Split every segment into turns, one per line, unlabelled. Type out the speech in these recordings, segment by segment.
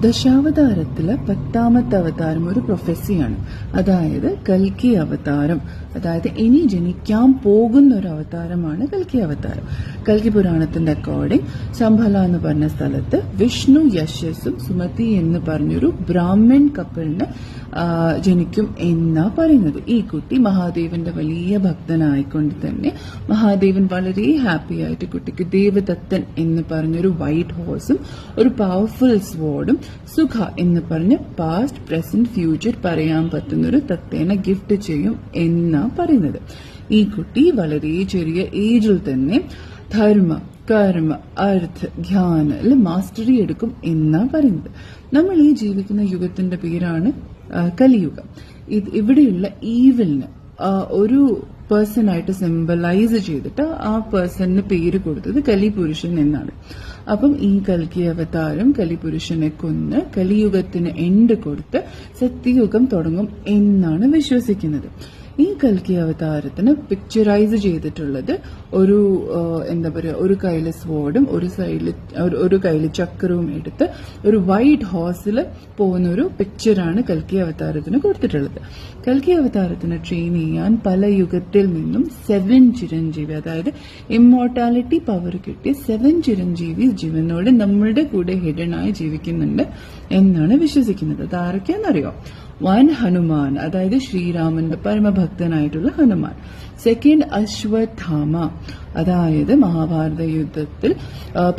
ദശാവതാരത്തിലെ 10ാമത്തെ അവതാരം ഒരു പ്രൊഫസിയാണ്. അതായത് കൽക്കി അവതാരം. അതായത് ഇനി ജനിക്കാൻ പോകുന്ന ഒരു അവതാരമാണ് കൽക്കി അവതാരം. കൽക്കി പുരാണത്തിന്റെ അക്കോർഡിംഗ് സംഭല എന്ന് പറഞ്ഞ സ്ഥലത്ത് വിഷ്ണു യശസ്സും സുമതി എന്ന് പറഞ്ഞൊരു ബ്രാഹ്മൺ കപ്പിളിന് ജനിക്കും എന്നാ പറയുന്നത്. ഈ കുട്ടി മഹാദേവന്റെ വലിയ ഭക്തനായിക്കൊണ്ട് തന്നെ മഹാദേവൻ വളരെ ഹാപ്പി ആയിട്ട് കുട്ടിക്ക് ദേവദത്തൻ എന്ന് പറഞ്ഞൊരു വൈറ്റ് ഹോഴ്സും ഒരു പവർഫുൾ സ്വോർഡും സുഖ എന്ന് പറഞ്ഞ് പാസ്റ്റ് പ്രസന്റ് ഫ്യൂച്ചർ പറയാൻ പറ്റുന്നൊരു തത്തേനെ ഗിഫ്റ്റ് ചെയ്യും എന്നാ പറയുന്നത്. ഈ കുട്ടി വളരെ ചെറിയ ഏജിൽ തന്നെ ധർമ്മ, കർമ്മ, അർത്ഥ, ധ്യാനിൽ മാസ്റ്ററി എടുക്കും എന്നാ പറയുന്നത്. നമ്മൾ ഈ ജീവിക്കുന്ന യുഗത്തിന്റെ പേരാണ് കലിയുഗം. ഇവിടെയുള്ള ഈവിലിന് ഒരു പേഴ്സൺ ആയിട്ട് സിംബലൈസ് ചെയ്തിട്ട് ആ പേഴ്സണിന് പേര് കൊടുത്തത് കലിപുരുഷൻ എന്നാണ്. അപ്പം ഈ കൽക്കി അവതാരം കലിപുരുഷനെ കൊന്ന് കലിയുഗത്തിന് എൻഡ് കൊടുത്ത് സത്യയുഗം തുടങ്ങും എന്നാണ് വിശ്വസിക്കുന്നത്. ഈ കൽക്കി അവതാരത്തിന് പിക്ചറൈസ് ചെയ്തിട്ടുള്ളത് ഒരു എന്താ പറയുക, ഒരു കയ്യില് സ്വോർഡും ഒരു കയ്യില് ചക്രവും എടുത്ത് ഒരു വൈറ്റ് ഹോഴ്സിൽ പോകുന്ന ഒരു പിക്ചറാണ് കൽക്കി അവതാരത്തിന് കൊടുത്തിട്ടുള്ളത്. കൽക്കി അവതാരത്തിന് ട്രെയിൻ ചെയ്യാൻ പല യുഗത്തിൽ നിന്നും 7 ചിരഞ്ജീവി, അതായത് ഇമ്മോർട്ടാലിറ്റി പവർ കിട്ടിയ 7 ചിരഞ്ജീവി ജീവനോട് നമ്മളുടെ കൂടെ ഹിഡനായി ജീവിക്കുന്നുണ്ട് എന്നാണ് വിശ്വസിക്കുന്നത്. അത് ആരൊക്കെയാണെന്നറിയോ? 1 ഹനുമാൻ, അതായത് ശ്രീരാമന്റെ പരമഭക്തനായിട്ടുള്ള ഹനുമാൻ. 2 അശ്വത്ഥാമ, അതായത് മഹാഭാരത യുദ്ധത്തിൽ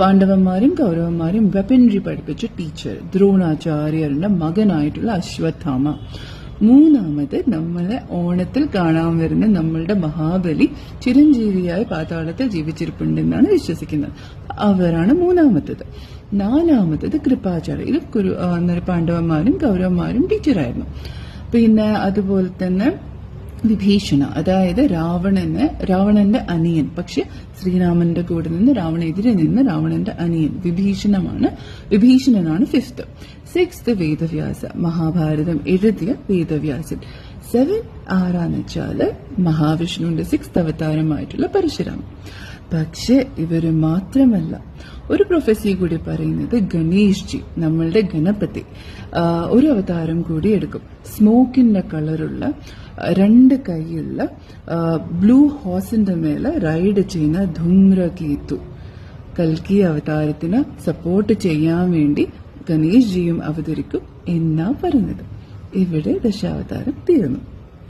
പാണ്ഡവന്മാരും കൗരവന്മാരും വെപ്പൻറി പഠിപ്പിച്ച ടീച്ചർ ദ്രോണാചാര്യരുടെ മകനായിട്ടുള്ള അശ്വത്ഥാമ. 3 നമ്മളെ ഓണത്തിൽ കാണാൻ വരുന്ന നമ്മളുടെ മഹാബലി ചിരഞ്ജീവിയായി പാതാളത്തിൽ ജീവിച്ചിരിപ്പുണ്ടെന്നാണ് വിശ്വസിക്കുന്നത്. അവരാണ് 3. 4 കൃപാചാര്യ. പാണ്ഡവന്മാരും കൗരവന്മാരും ടീച്ചറായിരുന്നു. പിന്നെ അതുപോലെ തന്നെ വിഭീഷണ, അതായത് രാവണന്റെ അനിയൻ, പക്ഷെ ശ്രീരാമന്റെ കൂടെ നിന്ന് രാവണെതിരെ നിന്ന് രാവണന്റെ അനിയൻ വിഭീഷണനാണ് 5th. 6 വേദവ്യാസ, മഹാഭാരതം എഴുതിയ വേദവ്യാസൻ. 7 ആരാന്ന് വെച്ചാല് മഹാവിഷ്ണുവിന്റെ 6th അവതാരമായിട്ടുള്ള പരശുരാമൻ. പക്ഷെ ഇവര് മാത്രമല്ല, ഒരു പ്രൊഫസി കൂടി പറയുന്നത് ഗണേഷ് ജി, നമ്മളുടെ ഗണപതി, ഒരു അവതാരം കൂടി എടുക്കും. സ്മോക്കിന്റെ കളറുള്ള 2 കൈയുള്ള ബ്ലൂ ഹോസിന്റെ മേലെ റൈഡ് ചെയ്യുന്ന ധൂമ്രകേതു. കൽക്കി അവതാരത്തിന് സപ്പോർട്ട് ചെയ്യാൻ വേണ്ടി ഗണേഷ് ജിയും അവതരിക്കും എന്നാ പറയുന്നത്. ഇവിടെ ദശാവതാരം തീർന്നു.